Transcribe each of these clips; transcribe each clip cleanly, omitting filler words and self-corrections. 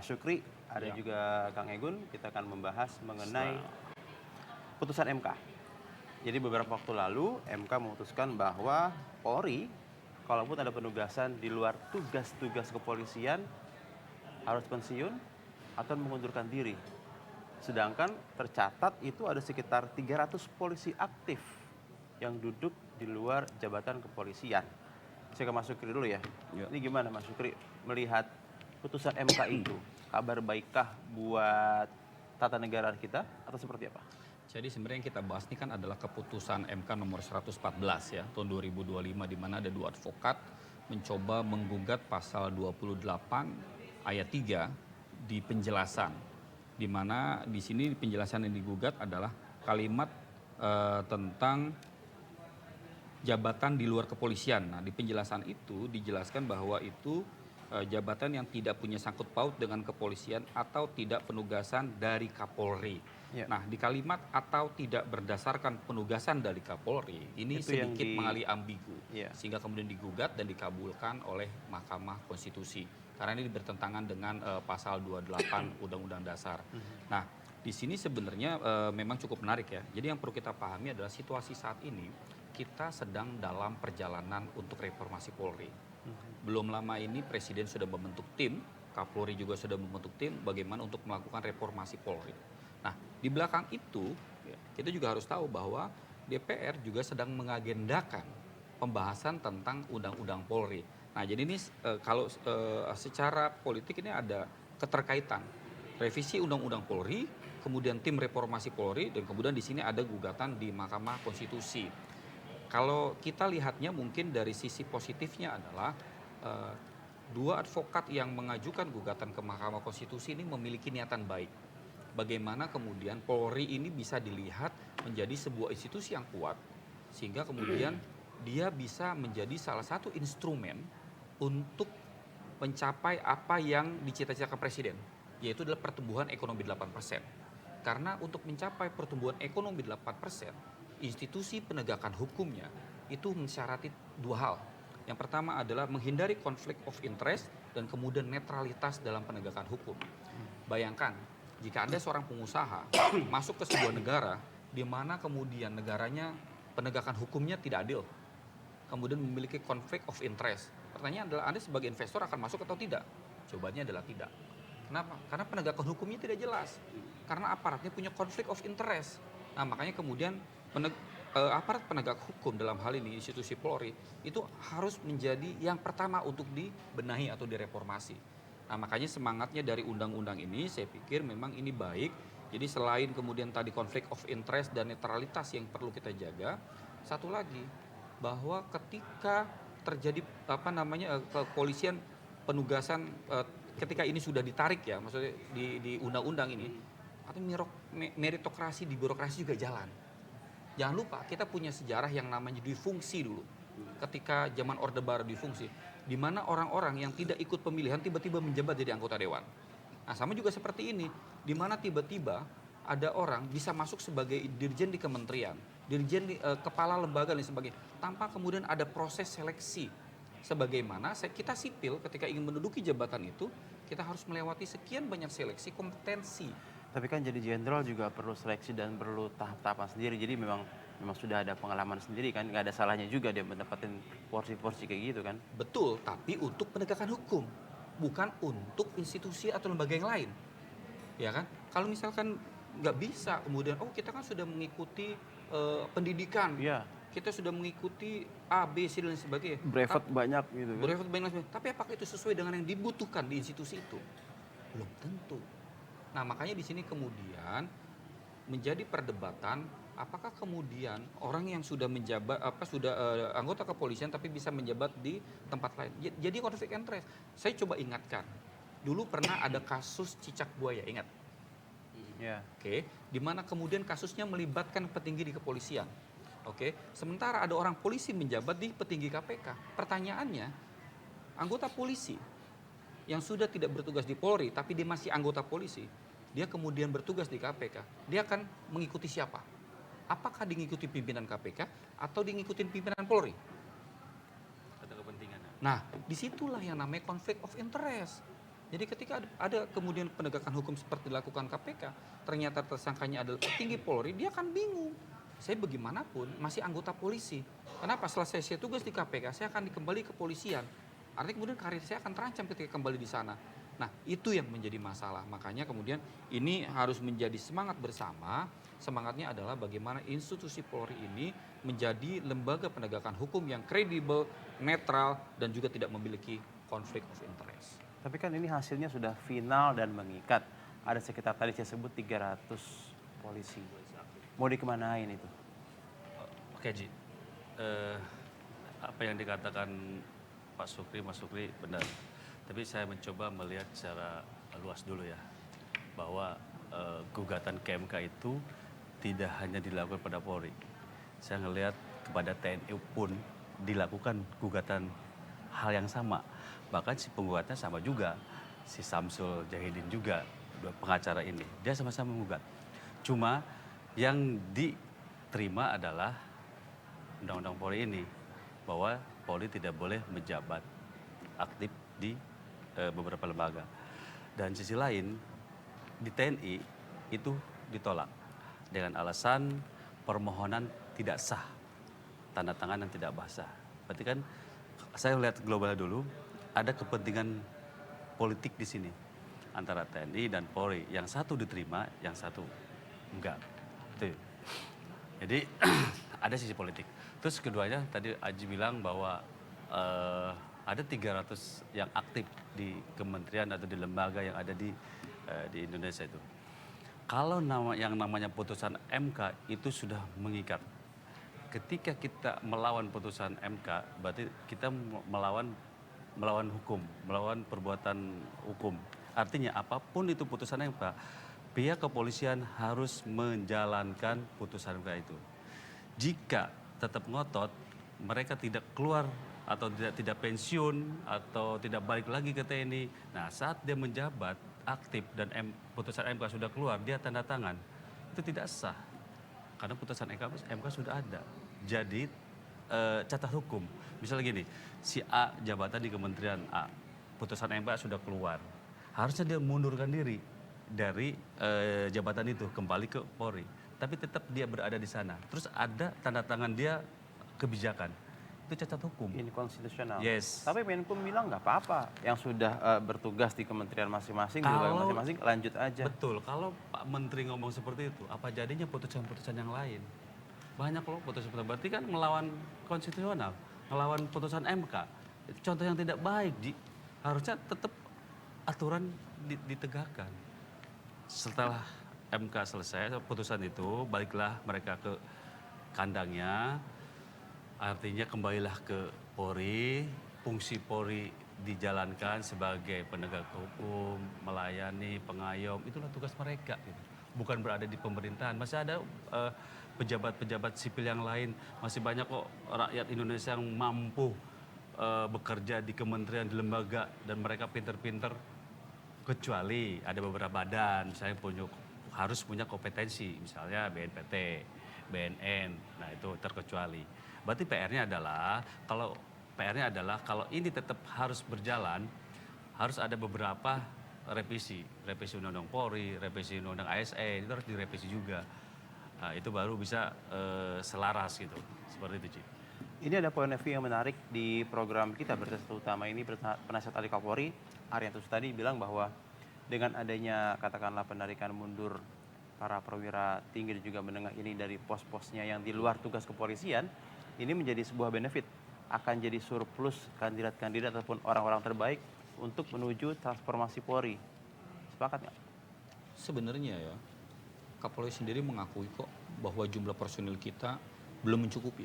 Mas Syukri, ada juga Kang Egun. Kita akan membahas mengenai putusan MK. Jadi beberapa waktu lalu MK memutuskan bahwa Polri, kalaupun ada penugasan di luar tugas-tugas kepolisian, harus pensiun atau mengundurkan diri. Sedangkan tercatat itu ada sekitar 300 polisi aktif yang duduk di luar jabatan kepolisian. Saya ke Mas Syukri dulu ya. Ini gimana Mas Syukri melihat putusan MK itu? Kabar baikkah buat tata negara kita atau seperti apa? Jadi sebenarnya yang kita bahas ini kan adalah keputusan MK nomor 114 ya tahun 2025, di mana ada dua advokat mencoba menggugat pasal 28 ayat 3 di penjelasan, di mana di sini penjelasan yang digugat adalah kalimat tentang jabatan di luar kepolisian. Nah, di penjelasan itu dijelaskan bahwa itu jabatan yang tidak punya sangkut paut dengan kepolisian atau tidak penugasan dari Kapolri. Nah, di kalimat atau tidak berdasarkan penugasan dari Kapolri ini itu sedikit mengalih ambigu, sehingga kemudian digugat dan dikabulkan oleh Mahkamah Konstitusi karena ini bertentangan dengan pasal 28 Undang-Undang Dasar. Nah, di sini sebenarnya memang cukup menarik ya. Jadi yang perlu kita pahami adalah situasi saat ini kita sedang dalam perjalanan untuk reformasi Polri. Belum lama ini Presiden sudah membentuk tim, Kapolri juga sudah membentuk tim bagaimana untuk melakukan reformasi Polri. Nah, di belakang itu kita juga harus tahu bahwa DPR juga sedang mengagendakan pembahasan tentang Undang-Undang Polri. Nah, jadi ini kalau secara politik ini ada keterkaitan. Revisi Undang-Undang Polri, kemudian tim reformasi Polri, dan kemudian di sini ada gugatan di Mahkamah Konstitusi. Kalau kita lihatnya mungkin dari sisi positifnya adalah dua advokat yang mengajukan gugatan ke Mahkamah Konstitusi ini memiliki niatan baik. Bagaimana kemudian Polri ini bisa dilihat menjadi sebuah institusi yang kuat, sehingga kemudian dia bisa menjadi salah satu instrumen untuk mencapai apa yang dicita-citakan Presiden, yaitu adalah pertumbuhan ekonomi 8%. Karena untuk mencapai pertumbuhan ekonomi 8%, institusi penegakan hukumnya itu mensyarati dua hal. Yang pertama adalah menghindari konflik of interest dan kemudian netralitas dalam penegakan hukum. Bayangkan jika Anda seorang pengusaha masuk ke sebuah negara di mana kemudian negaranya penegakan hukumnya tidak adil, kemudian memiliki konflik of interest. Pertanyaan adalah Anda sebagai investor akan masuk atau tidak? Jawabannya adalah tidak. Kenapa? Karena penegakan hukumnya tidak jelas. Karena aparatnya punya konflik of interest. Nah, makanya kemudian aparat penegak hukum dalam hal ini institusi Polri itu harus menjadi yang pertama untuk dibenahi atau direformasi. Nah, makanya semangatnya dari undang-undang ini saya pikir memang ini baik. Jadi selain kemudian tadi konflik of interest dan netralitas yang perlu kita jaga, satu lagi bahwa ketika terjadi kepolisian penugasan ketika ini sudah ditarik ya, maksudnya di undang-undang ini, atau meritokrasi di birokrasi juga jalan. Jangan lupa kita punya sejarah yang namanya difungsi dulu. Ketika zaman Orde Baru difungsi, di mana orang-orang yang tidak ikut pemilihan tiba-tiba menjabat jadi anggota dewan. Nah, sama juga seperti ini, di mana tiba-tiba ada orang bisa masuk sebagai dirjen di kementerian, dirjen di kepala lembaga dan sebagainya, tanpa kemudian ada proses seleksi. Sebagaimana kita sipil ketika ingin menduduki jabatan itu, kita harus melewati sekian banyak seleksi kompetensi. Tapi kan jadi jenderal juga perlu seleksi dan perlu tahap-tahapan sendiri. Jadi memang sudah ada pengalaman sendiri kan. Nggak ada salahnya juga dia mendapatkan porsi-porsi kayak gitu kan. Betul, tapi untuk penegakan hukum. Bukan untuk institusi atau lembaga yang lain. Ya kan? Kalau misalkan nggak bisa kemudian, kita kan sudah mengikuti pendidikan. Iya. Kita sudah mengikuti A, B, C, dan sebagainya. Brevet banyak gitu kan. Brevet banyak. Tapi apakah itu sesuai dengan yang dibutuhkan di institusi itu? Belum tentu. Nah, makanya di sini kemudian menjadi perdebatan apakah kemudian orang yang sudah menjabat anggota kepolisian tapi bisa menjabat di tempat lain. Jadi konflik interest. Saya coba ingatkan. Dulu pernah ada kasus cicak buaya, ingat? Oke, di mana kemudian kasusnya melibatkan petinggi di kepolisian. Oke, sementara ada orang polisi menjabat di petinggi KPK. Pertanyaannya, anggota polisi yang sudah tidak bertugas di Polri tapi dia masih anggota polisi, dia kemudian bertugas di KPK, dia akan mengikuti siapa? Apakah mengikuti pimpinan KPK atau mengikuti pimpinan Polri? Ada kepentingan. Nah, disitulah yang namanya konflik of interest. Jadi ketika ada kemudian penegakan hukum seperti dilakukan KPK, ternyata tersangkanya adalah petinggi Polri, dia akan bingung. Saya bagaimanapun masih anggota polisi. Kenapa? Selesai saya tugas di KPK, saya akan kembali ke polisian. Artinya kemudian karir saya akan terancam ketika kembali di sana. Nah, itu yang menjadi masalah. Makanya kemudian ini harus menjadi semangat bersama. Semangatnya adalah bagaimana institusi Polri ini menjadi lembaga penegakan hukum yang kredibel, netral, dan juga tidak memiliki konflik of interest. Tapi kan ini hasilnya sudah final dan mengikat. Ada sekitar tadi saya sebut 300 polisi. Mau dikemanain itu? Oke Ji, apa yang dikatakan Pak Sukri, Mas Sukri benar. Tapi saya mencoba melihat secara luas dulu ya, bahwa gugatan ke MK itu tidak hanya dilakukan pada Polri. Saya ngelihat kepada TNI pun dilakukan gugatan hal yang sama. Bahkan si penggugatnya sama juga, si Samsul Jahidin juga, dua pengacara ini. Dia sama-sama menggugat. Cuma yang diterima adalah Undang-Undang Polri ini, bahwa Polri tidak boleh menjabat aktif di beberapa lembaga. Dan sisi lain, di TNI itu ditolak dengan alasan permohonan tidak sah, tanda tangan yang tidak basah. Berarti kan saya lihat globalnya dulu, ada kepentingan politik di sini antara TNI dan Polri. Yang satu diterima, yang satu enggak. Itu. Jadi ada sisi politik. Terus keduanya tadi Aji bilang bahwa ada 300 yang aktif di kementerian atau di lembaga yang ada di Indonesia itu. Kalau yang namanya putusan MK itu sudah mengikat. Ketika kita melawan putusan MK, berarti kita melawan hukum, melawan perbuatan hukum. Artinya apapun itu putusan MK, pihak kepolisian harus menjalankan putusan MK itu. Jika tetap ngotot, mereka tidak keluar atau tidak pensiun atau tidak balik lagi ke TNI. Nah, saat dia menjabat aktif dan putusan MK sudah keluar, dia tanda tangan, itu tidak sah. Karena putusan MK sudah ada. Jadi catat hukum. Misalnya gini, si A jabatan di Kementerian A, putusan MK sudah keluar. Harusnya dia mundurkan diri dari jabatan itu, kembali ke Polri. Tapi tetap dia berada di sana. Terus ada tanda tangan dia kebijakan. Itu cacat hukum. Inkonstitusional. Yes. Tapi Menkum bilang nggak apa-apa. Yang sudah bertugas di kementerian masing-masing, di lembaga masing-masing, lanjut aja. Betul. Kalau Pak Menteri ngomong seperti itu, apa jadinya putusan-putusan yang lain? Banyak loh putusan. Berarti kan melawan konstitusional, melawan putusan MK. Itu contoh yang tidak baik, Ji. Harusnya tetap aturan ditegakkan. Setelah MK selesai, putusan itu, baliklah mereka ke kandangnya. Artinya kembalilah ke Polri, fungsi Polri dijalankan sebagai penegak hukum, melayani, pengayom, itulah tugas mereka. Gitu. Bukan berada di pemerintahan, masih ada pejabat-pejabat sipil yang lain, masih banyak kok rakyat Indonesia yang mampu bekerja di kementerian, di lembaga, dan mereka pinter-pinter, kecuali ada beberapa badan, misalnya harus punya kompetensi, misalnya BNPT, BNN, nah itu terkecuali. Berarti PR-nya adalah kalau ini tetap harus berjalan, harus ada beberapa revisi Undang-Undang Polri, revisi Undang-Undang ASN, itu harus direvisi juga. Nah, itu baru bisa selaras gitu, seperti itu, Cik. Ini ada poin of view yang menarik di program kita Berita Utama ini. Penasihat ahli Kapolri Arianto Sutadi bilang bahwa dengan adanya katakanlah penarikan mundur para perwira tinggi dan juga menengah ini dari pos-posnya yang di luar tugas kepolisian, ini menjadi sebuah benefit, akan jadi surplus kandidat-kandidat ataupun orang-orang terbaik untuk menuju transformasi Polri. Sepakat nggak? Sebenarnya ya, Kapolri sendiri mengakui kok bahwa jumlah personil kita belum mencukupi.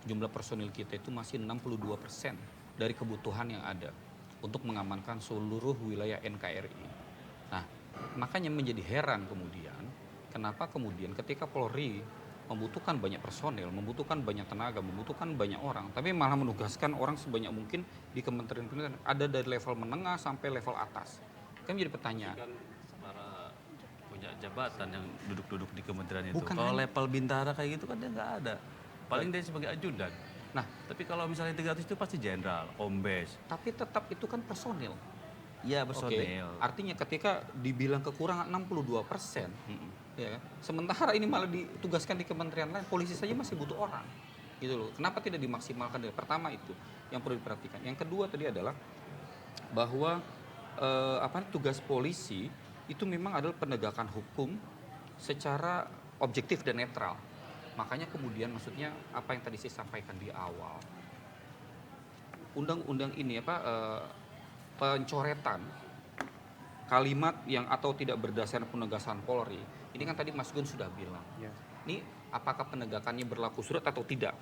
Jumlah personil kita itu masih 62% dari kebutuhan yang ada untuk mengamankan seluruh wilayah NKRI. Nah, makanya menjadi heran kemudian, kenapa kemudian ketika Polri membutuhkan banyak personil, membutuhkan banyak tenaga, membutuhkan banyak orang, tapi malah menugaskan orang sebanyak mungkin di kementerian-kementerian, ada dari level menengah sampai level atas. Kan jadi pertanyaan. Kan para punya jabatan yang duduk-duduk di kementerian itu. Bukan Kalau hanya- level bintara kayak gitu kan dia nggak ada. Paling dia sebagai ajudan. Nah, tapi kalau misalnya 300 itu pasti jenderal, kombes. Tapi tetap itu kan personil. Iya, Oke, personel. artinya ketika dibilang kekurangan 62%, ya kan? Sementara ini malah ditugaskan di kementerian lain, polisi saja masih butuh orang. Gitu loh. Kenapa tidak dimaksimalkan? Pertama itu yang perlu diperhatikan. Yang kedua tadi adalah bahwa tugas polisi itu memang adalah penegakan hukum secara objektif dan netral. Makanya kemudian maksudnya apa yang tadi saya sampaikan di awal, undang-undang ini pencoretan kalimat yang atau tidak berdasarkan penegasan Polri, ini kan tadi Mas Gun sudah bilang, Ya. ini apakah penegakannya berlaku surut atau tidak?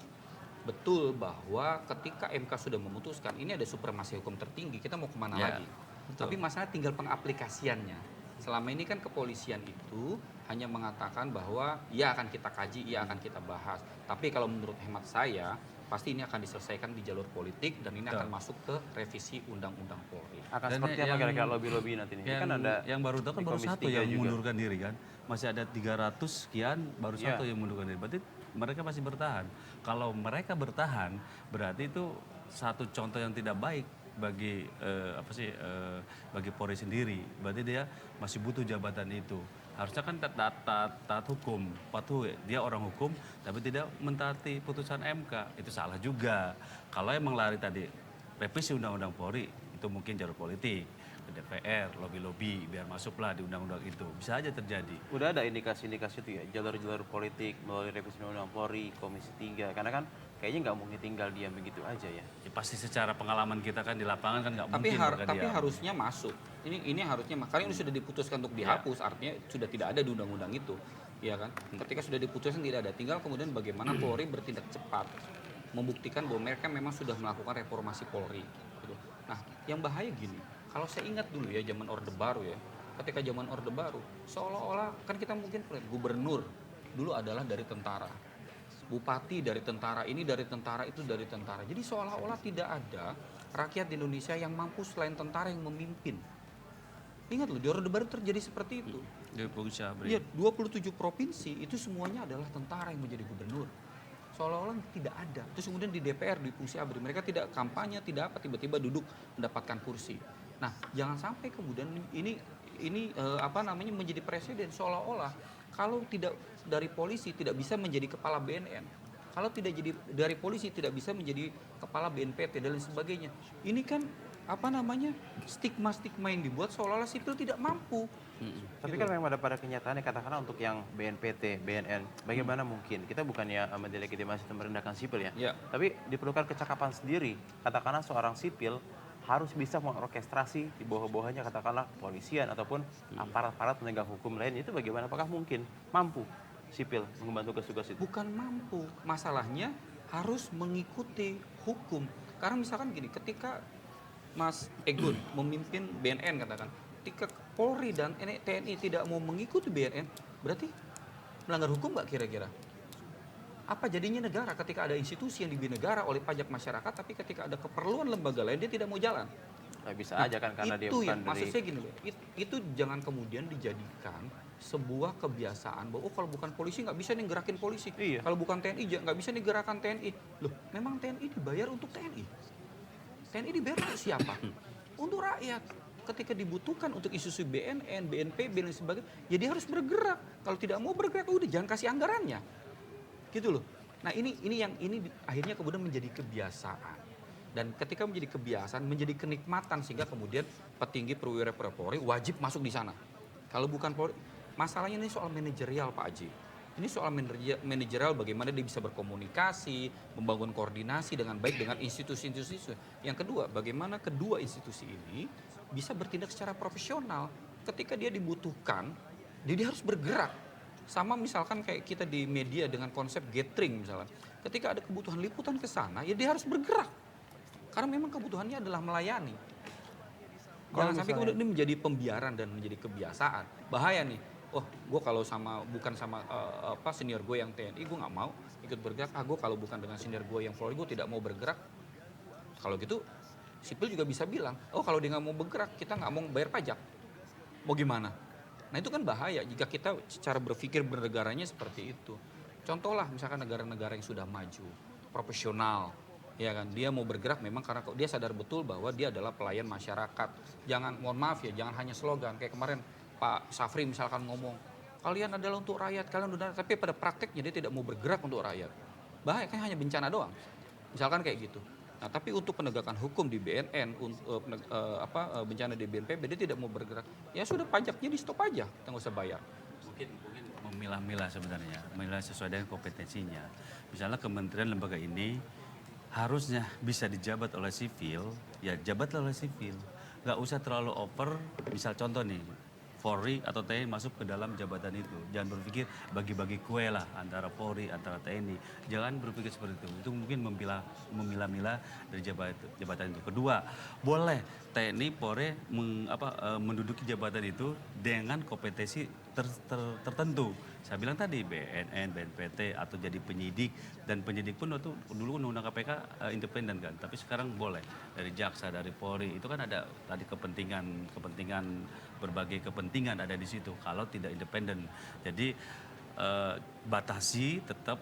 Betul bahwa ketika MK sudah memutuskan ini ada supremasi hukum tertinggi, kita mau kemana Ya, lagi? betul. Tapi masalah tinggal pengaplikasiannya. Selama ini kan kepolisian itu hanya mengatakan bahwa ya akan kita kaji, ya akan kita bahas. Tapi kalau menurut hemat saya, pasti ini akan diselesaikan di jalur politik dan ini Betul. akan masuk ke revisi Undang-Undang Polri. Akan Dan seperti apa yang- kira-kira lobby-lobby nanti nih? Ini Yang, kan ada yang baru tahu kan di baru Komisi satu 3 yang juga. mengundurkan diri kan. Masih ada 300 sekian, baru Iya. satu yang mengundurkan diri. Berarti mereka masih bertahan. Kalau mereka bertahan, berarti itu satu contoh yang tidak baik bagi bagi Polri sendiri. Berarti dia masih butuh jabatan itu. Harusnya kan taat hukum, patuh. Dia orang hukum, tapi tidak mentaati putusan MK. Itu salah juga. Kalau emang lari tadi revisi Undang-Undang Polri, itu mungkin jalur politik ke DPR, lobby-lobby biar masuklah di undang-undang itu. Bisa aja terjadi. Udah ada indikasi-indikasi itu ya, jalur-jalur politik melalui revisi Undang-Undang Polri, Komisi 3. Karena kan kayaknya nggak mungkin tinggal diam begitu aja ya. Ya, pasti secara pengalaman kita kan di lapangan kan nggak Tapi, mungkin mereka tapi diam. harusnya masuk. Ini harusnya makanya ini sudah diputuskan untuk dihapus, artinya sudah tidak ada di undang-undang itu, ya kan? Ketika sudah diputuskan tidak ada, tinggal kemudian bagaimana Polri bertindak cepat membuktikan bahwa mereka memang sudah melakukan reformasi Polri. Gitu. Nah, yang bahaya gini, kalau saya ingat dulu ya zaman Orde Baru ya, ketika zaman Orde Baru seolah-olah kan kita mungkin gubernur dulu adalah dari tentara, bupati dari tentara, ini dari tentara, itu dari tentara. Jadi seolah-olah tidak ada rakyat di Indonesia yang mampu selain tentara yang memimpin. Ingat loh, di Orde Baru terjadi seperti itu. Di Fungsi ABRI. Iya, 27 provinsi itu semuanya adalah tentara yang menjadi gubernur. Seolah-olah tidak ada. Terus kemudian di DPR, di fungsi ABRI, mereka tidak kampanye, tidak apa, tiba-tiba duduk mendapatkan kursi. Nah, jangan sampai kemudian ini menjadi presiden seolah-olah kalau tidak dari polisi tidak bisa menjadi kepala BNN. Kalau tidak jadi dari polisi tidak bisa menjadi kepala BNPT dan lain sebagainya. Ini kan stigma-stigma yang dibuat seolah-olah sipil tidak mampu. Tapi kan memang pada kenyataannya katakanlah untuk yang BNPT, BNN, bagaimana mungkin? Kita bukannya mendelegitimasi atau merendahkan sipil ya. Ya. Tapi diperlukan kecakapan sendiri. Katakanlah seorang sipil harus bisa mengorkestrasi di bawah-bawahnya katakanlah kepolisian ataupun aparat-aparat penegak hukum lain. Itu bagaimana? Apakah mungkin mampu sipil mengemban tugas-tugas itu? Bukan mampu, masalahnya harus mengikuti hukum. Karena misalkan gini, ketika Mas Egun memimpin BNN katakan, ketika Polri dan TNI tidak mau mengikuti BNN, berarti melanggar hukum nggak kira-kira? Apa jadinya negara ketika ada institusi yang dibina negara oleh pajak masyarakat, tapi ketika ada keperluan lembaga lain dia tidak mau jalan? Nah, bisa aja kan karena dia Itu bukan yang maksud dari saya gini loh, itu jangan kemudian dijadikan sebuah kebiasaan bahwa kalau bukan polisi nggak bisa nih gerakin polisi, Iya. kalau bukan TNI nggak bisa nih gerakan TNI. Loh, memang TNI dibayar untuk TNI. TNI dibayar untuk siapa? Untuk rakyat. Ketika dibutuhkan untuk isu-isu BNN, BNPB dan sebagainya, ya dia harus bergerak. Kalau tidak mau bergerak, udah jangan kasih anggarannya. Gitu loh. Nah, ini akhirnya kemudian menjadi kebiasaan. Dan ketika menjadi kebiasaan, menjadi kenikmatan sehingga kemudian petinggi perwira Polri wajib masuk di sana. Kalau bukan Polri, masalahnya ini soal manajerial Pak Haji. Ini soal manajerial bagaimana dia bisa berkomunikasi, membangun koordinasi dengan baik dengan institusi-institusi. Yang kedua, bagaimana kedua institusi ini bisa bertindak secara profesional. Ketika dia dibutuhkan, dia harus bergerak. Sama misalkan kayak kita di media dengan konsep gathering misalnya. Ketika ada kebutuhan liputan ke sana, ya dia harus bergerak. Karena memang kebutuhannya adalah melayani. Jangan sampai kemudian ini menjadi pembiaran dan menjadi kebiasaan. Bahaya nih. Oh, gue kalau bukan sama senior gue yang TNI, gue nggak mau ikut bergerak. Gue kalau bukan dengan senior gue yang Polri, gue tidak mau bergerak. Kalau gitu, sipil juga bisa bilang, oh kalau dia nggak mau bergerak, kita nggak mau bayar pajak. Mau gimana? Nah itu kan bahaya jika kita secara berpikir bernegaranya seperti itu. Contohlah misalkan negara-negara yang sudah maju, profesional, Ya kan, dia mau bergerak memang karena dia sadar betul bahwa dia adalah pelayan masyarakat. Jangan, mohon maaf ya, jangan hanya slogan. Kayak kemarin Pak Safri misalkan ngomong, kalian adalah untuk rakyat, kalian udah, tapi pada prakteknya dia tidak mau bergerak untuk rakyat. Bahaya kan hanya bencana doang. Misalkan kayak gitu. Nah, tapi untuk penegakan hukum di BNN, bencana di BNPB dia tidak mau bergerak. Ya sudah, pajaknya di stop aja, kita nggak usah bayar. Mungkin memilah-milah sebenarnya, memilah sesuai dengan kompetensinya. Misalnya kementerian lembaga ini harusnya bisa dijabat oleh sipil, ya jabatlah oleh sipil. Nggak usah terlalu over, misal contoh nih, Polri atau TNI masuk ke dalam jabatan itu. Jangan berpikir bagi-bagi kue lah antara Polri, antara TNI. Jangan berpikir seperti itu. Itu mungkin memilah-milah dari jabatan itu. Kedua, boleh TNI, Polri menduduki jabatan itu dengan kompetensi tertentu. Saya bilang tadi BNN, BNPT atau jadi penyidik, dan penyidik pun waktu dulu undang-undang KPK independen kan, tapi sekarang boleh dari jaksa, dari Polri, itu kan ada tadi kepentingan berbagai kepentingan ada di situ kalau tidak independen. Jadi batasi tetap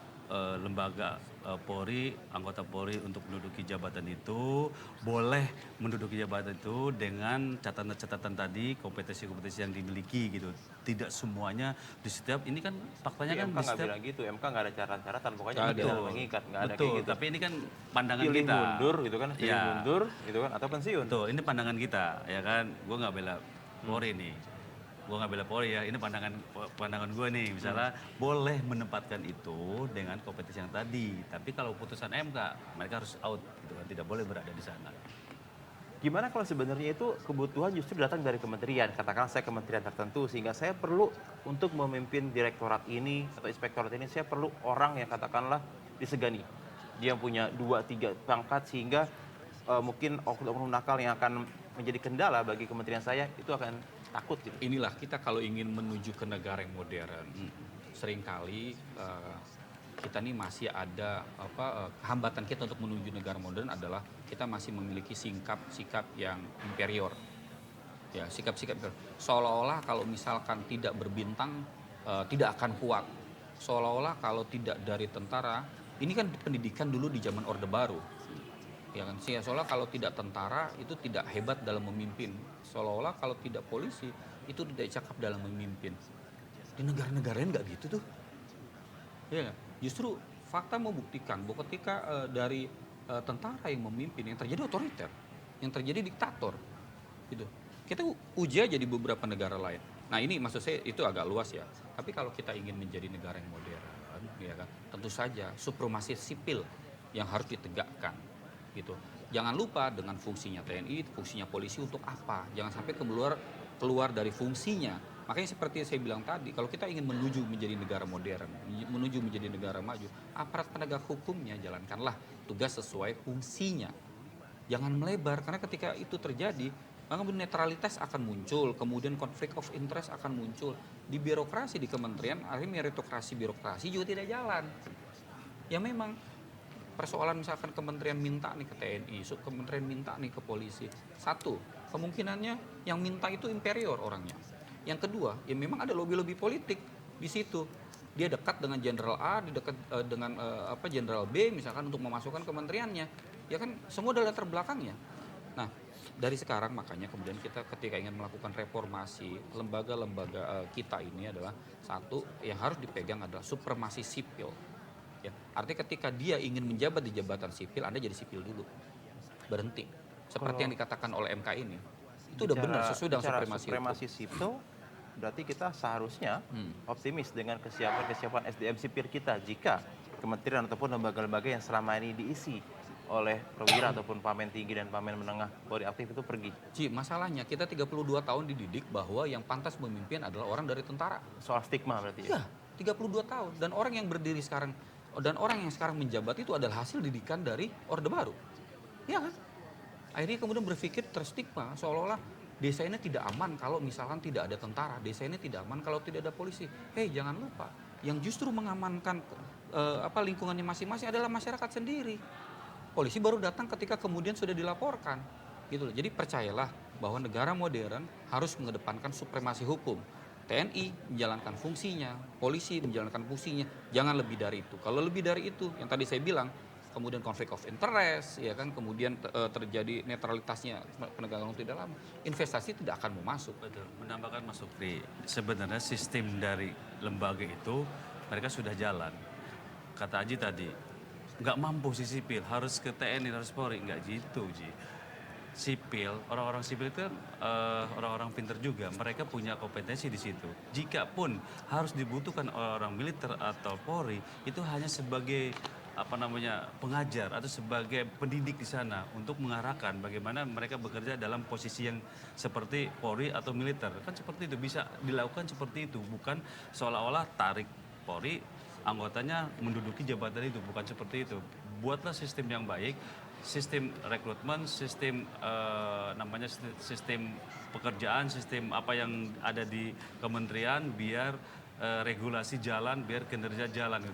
lembaga Polri, anggota Polri untuk menduduki jabatan itu, boleh menduduki jabatan itu dengan catatan-catatan tadi, kompetensi-kompetensi yang dimiliki gitu. Tidak semuanya di setiap, ini kan faktanya kan MK di nggak setiap, bilang gitu, MK nggak ada syarat-syaratan, pokoknya Nggak tidak ada. mengikat, nggak ada Betul, kayak gitu. tapi ini kan pandangan Pilih kita. mundur gitu kan, pilih Ya. mundur gitu kan, atau pensiun. Tuh, ini pandangan kita, ya kan. Gue nggak bela Polri nih. Gue nggak bela Polri ya. Ini pandangan gue nih. Misalnya boleh menempatkan itu dengan kompetensi yang tadi. Tapi kalau putusan MK, mereka harus out, gitu kan. Tidak boleh berada di sana. Gimana kalau sebenarnya itu kebutuhan justru datang dari kementerian, katakanlah saya kementerian tertentu, sehingga saya perlu untuk memimpin direktorat ini atau inspektorat ini, saya perlu orang yang katakanlah disegani. Dia punya 2-3 pangkat sehingga mungkin oknum-oknum nakal yang akan menjadi kendala bagi kementerian saya itu akan takut gitu. Inilah kita kalau ingin menuju ke negara yang modern, seringkali kita nih masih ada hambatan kita untuk menuju negara modern adalah kita masih memiliki sikap yang inferior. Ya, sikap-sikap inferior. Seolah-olah kalau misalkan tidak berbintang tidak akan kuat. Seolah-olah kalau tidak dari tentara, ini kan pendidikan dulu di zaman Orde Baru. Ya kan, seolah kalau tidak tentara itu tidak hebat dalam memimpin. Seolah-olah kalau tidak polisi itu tidak cakap dalam memimpin. Di negara-negara lain nggak gitu tuh. Ya, justru fakta membuktikan bahwa ketika dari tentara yang memimpin, yang terjadi otoriter, yang terjadi diktator, gitu. Kita uji aja di beberapa negara lain. Nah, ini maksud saya itu agak luas ya. Tapi kalau kita ingin menjadi negara yang modern, ya kan, tentu saja supremasi sipil yang harus ditegakkan, gitu. Jangan lupa dengan fungsinya TNI, fungsinya polisi untuk apa? Jangan sampai keluar dari fungsinya. Makanya seperti yang saya bilang tadi, kalau kita ingin menuju menjadi negara modern, menuju menjadi negara maju, aparat penegak hukumnya jalankanlah tugas sesuai fungsinya. Jangan melebar, karena ketika itu terjadi, maka netralitas akan muncul, kemudian konflik of interest akan muncul. Di birokrasi, di kementerian, akhirnya meritokrasi birokrasi juga tidak jalan. Ya memang, persoalan misalkan kementerian minta nih ke TNI, kementerian minta nih ke polisi. Satu, kemungkinannya yang minta itu inferior orangnya. Yang kedua, ya memang ada lobby-lobby politik di situ. Dia dekat dengan Jenderal A, dia dekat dengan Jenderal B misalkan untuk memasukkan kementeriannya. Ya kan semua ada latar belakangnya. Nah, dari sekarang makanya kemudian kita ketika ingin melakukan reformasi, lembaga-lembaga kita ini adalah satu yang harus dipegang adalah supremasi sipil. Ya, artinya ketika dia ingin menjabat di jabatan sipil, Anda jadi sipil dulu. Berhenti. Seperti yang dikatakan oleh MK ini. Itu udah benar sesuai dengan supremasi sipil. Berarti kita seharusnya optimis dengan kesiapan SDM sipil kita jika kementerian ataupun lembaga-lembaga yang selama ini diisi oleh perwira ataupun pamen tinggi dan pamen menengah Polri aktif itu pergi. Masalahnya kita 32 tahun dididik bahwa yang pantas memimpin adalah orang dari tentara. Soal stigma berarti ya? Ya, 32 tahun. Dan orang yang berdiri sekarang, dan orang yang sekarang menjabat itu adalah hasil didikan dari Orde Baru. Iya kan? Akhirnya kemudian berpikir terstigma seolah-olah desa ini tidak aman kalau misalkan tidak ada tentara. Desa ini tidak aman kalau tidak ada polisi. Hei, jangan lupa, yang justru mengamankan lingkungannya masing-masing adalah masyarakat sendiri. Polisi baru datang ketika kemudian sudah dilaporkan. Gitu loh. Jadi percayalah bahwa negara modern harus mengedepankan supremasi hukum. TNI menjalankan fungsinya, polisi menjalankan fungsinya, jangan lebih dari itu. Kalau lebih dari itu, yang tadi saya bilang, kemudian konflik of interest, ya kan, kemudian terjadi netralitasnya penegakan hukum tidak lama, investasi tidak akan mau masuk. Betul. Menambahkan Mas Sukri, sebenarnya sistem dari lembaga itu mereka sudah jalan. Kata Aji tadi, nggak mampu si sipil, harus ke TNI, harus Polri, nggak gitu Ji. Sipil, orang-orang sipil itu kan orang-orang pinter juga, mereka punya kompetensi di situ. Jikapun harus dibutuhkan orang militer atau Polri, itu hanya sebagai pengajar atau sebagai pendidik di sana untuk mengarahkan bagaimana mereka bekerja dalam posisi yang seperti Polri atau militer. Kan seperti itu, bisa dilakukan seperti itu, bukan seolah-olah tarik Polri anggotanya menduduki jabatan itu, bukan seperti itu. Buatlah sistem yang baik, sistem rekrutmen, sistem sistem pekerjaan, sistem apa yang ada di kementerian, biar regulasi jalan, biar kinerja jalan,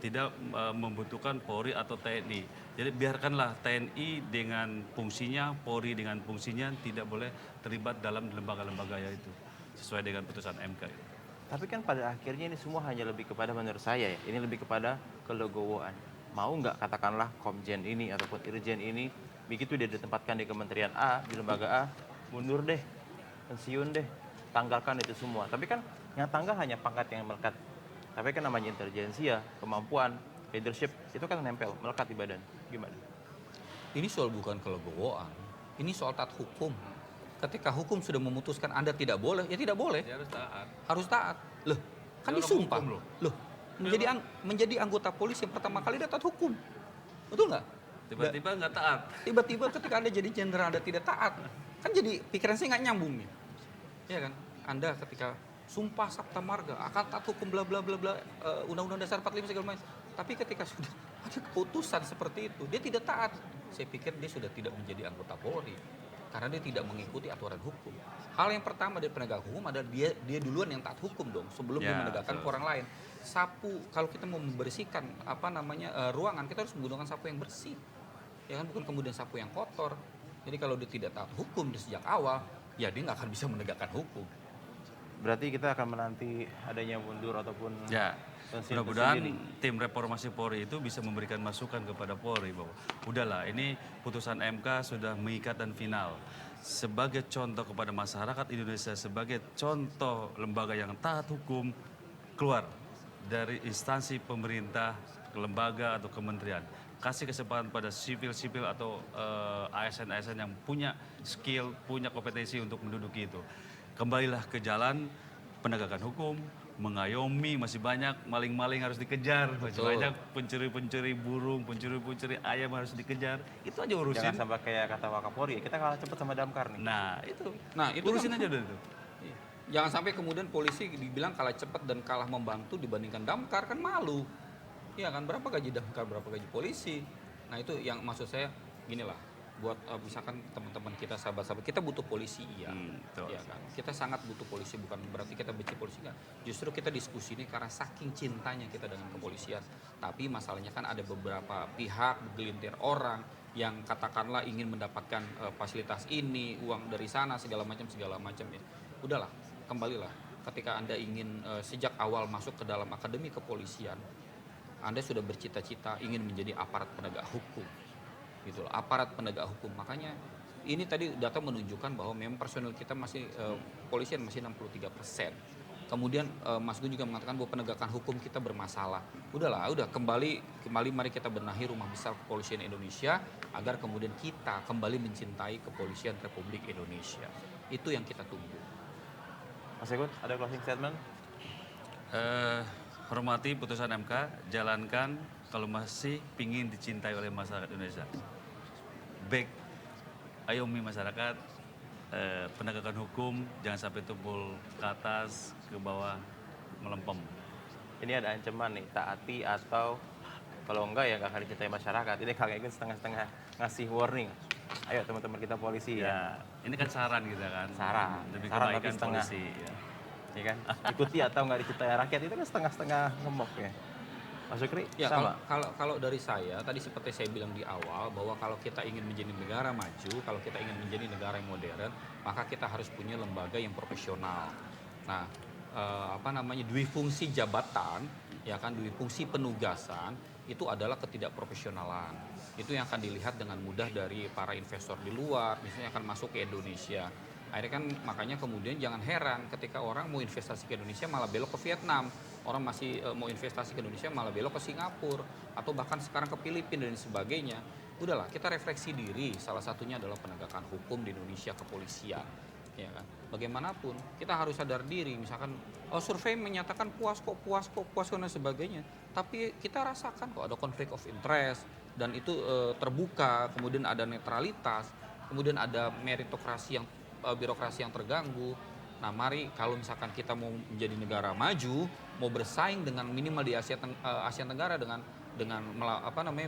tidak membutuhkan Polri atau TNI. Jadi biarkanlah TNI dengan fungsinya, Polri dengan fungsinya, tidak boleh terlibat dalam lembaga-lembaga itu sesuai dengan putusan MK itu. Tapi kan pada akhirnya ini semua hanya lebih kepada, menurut saya ya, ini lebih kepada kelegowoan. Mau nggak katakanlah Komjen ini ataupun Irjen ini, begitu dia ditempatkan di kementerian A, di lembaga A, mundur deh, pensiun deh, tanggalkan itu semua. Tapi kan yang tanggal hanya pangkat yang melekat. Tapi kan namanya intelijensia, kemampuan, leadership, itu kan nempel, melekat di badan. Gimana? Ini soal bukan kelegowoan, ini soal taat hukum. Ketika hukum sudah memutuskan Anda tidak boleh, ya tidak boleh. Dia harus taat. Harus taat. Loh, kan Dia orang disumpah. hukum loh. Loh, menjadi anggota polisi yang pertama kali dia taat hukum. Betul nggak? Tiba-tiba nggak taat. Tiba-tiba ketika Anda jadi jenderal Anda tidak taat. Kan jadi pikiran saya nggak nyambung nih. Iya kan? Anda ketika sumpah sabta marga akan taat hukum bla bla bla bla, Undang-Undang Dasar 45 segala macam. Tapi ketika sudah ada keputusan seperti itu, dia tidak taat. Saya pikir dia sudah tidak menjadi anggota Polri karena dia tidak mengikuti aturan hukum. Hal yang pertama dari penegak hukum adalah dia duluan yang taat hukum dong sebelum dia menegakkan ke orang lain. Sapu, kalau kita mau membersihkan ruangan, kita harus menggunakan sapu yang bersih. Ya kan, bukan kemudian sapu yang kotor. Jadi kalau dia tidak taat hukum dari sejak awal, ya dia nggak akan bisa menegakkan hukum. Berarti kita akan menanti adanya mundur ataupun Ya, pensiun mudah-mudahan tersendiri. tim reformasi Polri itu bisa memberikan masukan kepada Polri bahwa udahlah, ini putusan MK sudah mengikat dan final. Sebagai contoh kepada masyarakat Indonesia, sebagai contoh lembaga yang taat hukum, keluar dari instansi pemerintah, lembaga atau kementerian. Kasih kesempatan pada sipil-sipil atau ASN-ASN yang punya skill, punya kompetensi untuk menduduki itu. Kembalilah ke jalan penegakan hukum, mengayomi, masih banyak maling-maling harus dikejar, masih Betul. banyak pencuri-pencuri burung, pencuri-pencuri ayam harus dikejar. Itu aja urusin. Jangan sampai kayak kata Wakapolri, kita kalah cepet sama Damkar nih. Nah, itu. Nah, itu Urusin kan- aja udah itu. Jangan sampai kemudian polisi dibilang kalah cepat dan kalah membantu dibandingkan Damkar, kan malu. Iya kan, berapa gaji Damkar, berapa gaji polisi. Nah itu yang maksud saya, ginilah, buat misalkan teman-teman kita, sahabat-sahabat, kita butuh polisi, iya. Betul. Iya kan, kita sangat butuh polisi, bukan berarti kita benci polisi kan. Justru kita diskusi ini karena saking cintanya kita dengan kepolisian. Tapi masalahnya kan ada beberapa pihak, gelintir orang yang katakanlah ingin mendapatkan fasilitas ini, uang dari sana, segala macam ya. Udahlah, kembalilah. Ketika Anda ingin sejak awal masuk ke dalam akademi kepolisian, Anda sudah bercita-cita ingin menjadi aparat penegak hukum. Gitu loh, aparat penegak hukum. Makanya ini tadi data menunjukkan bahwa memang personil kita masih polisian masih 63%. Kemudian Mas Gun juga mengatakan bahwa penegakan hukum kita bermasalah. Udah kembali mari kita benahi rumah besar kepolisian Indonesia agar kemudian kita kembali mencintai kepolisian Republik Indonesia. Itu yang kita tunggu. Mas Egun, ada closing statement? Hormati putusan MK, jalankan kalau masih pingin dicintai oleh masyarakat Indonesia. Baik, ayomi masyarakat, penegakan hukum jangan sampai tumpul ke atas, ke bawah, melempem. Ini ada ancaman nih, taati atau kalau enggak ya nggak akan dicintai masyarakat. Ini Kang Egun setengah-setengah ngasih warning. Ayo teman-teman kita polisi ya. Ya, ini kan saran kita kan. Saran. Demi Saran tapi kebaikan setengah. polisi. Ya. Ya kan? Ikuti atau nggak dicintai rakyat itu kan setengah-setengah ngemok ya. Mas Sukri, Ya, sama. kalau dari saya tadi seperti saya bilang di awal bahwa kalau kita ingin menjadi negara maju, kalau kita ingin menjadi negara yang modern, maka kita harus punya lembaga yang profesional. Nah, dui fungsi jabatan, ya kan, dui fungsi penugasan itu adalah ketidakprofesionalan. Itu yang akan dilihat dengan mudah dari para investor di luar, misalnya akan masuk ke Indonesia. Akhirnya kan makanya kemudian jangan heran ketika orang mau investasi ke Indonesia malah belok ke Vietnam. Orang masih mau investasi ke Indonesia malah belok ke Singapura. Atau bahkan sekarang ke Filipina dan sebagainya. Udahlah, kita refleksi diri. Salah satunya adalah penegakan hukum di Indonesia, kepolisian. Ya kan? Bagaimanapun, kita harus sadar diri. Misalkan, survei menyatakan puas kok, dan sebagainya. Tapi kita rasakan kok ada konflik of interest. Dan itu terbuka, kemudian ada netralitas. Kemudian ada meritokrasi yang birokrasi yang terganggu. Nah, mari kalau misalkan kita mau menjadi negara maju, mau bersaing dengan minimal di Asia Tenggara dengan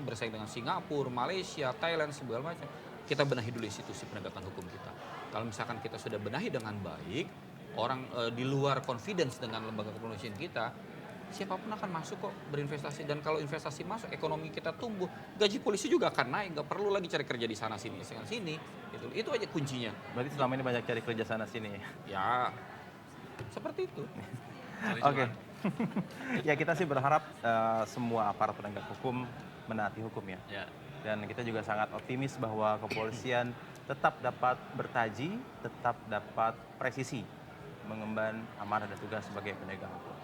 bersaing dengan Singapura, Malaysia, Thailand segala macam, kita benahi dulu institusi penegakan hukum kita. Kalau misalkan kita sudah benahi dengan baik, orang di luar confidence dengan lembaga kepolisian kita, siapapun akan masuk kok berinvestasi. Dan kalau investasi masuk, ekonomi kita tumbuh, gaji polisi juga akan naik, nggak perlu lagi cari kerja di sana sini. Itu aja kuncinya. Berarti selama ini banyak cari kerja sana sini. Ya, seperti itu. Oke. Ya kita sih berharap semua aparat penegak hukum menaati hukum ya. Ya. Dan kita juga sangat optimis bahwa kepolisian tetap dapat bertaji, tetap dapat presisi mengemban amanah dan tugas sebagai penegak hukum.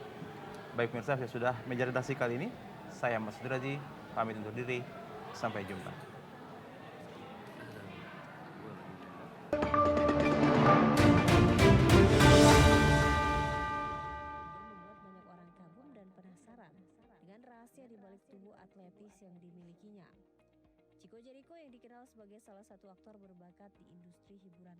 Baik pemirsa, sudah meja redaksi kali ini. Saya Mas Sudraji, pamit undur diri. Sampai jumpa. Membuat banyak orang kagum dan penasaran dengan rahasia di balik tubuh atletis yang dimilikinya. Chico Jericho yang dikenal sebagai salah satu aktor berbakat di industri hiburan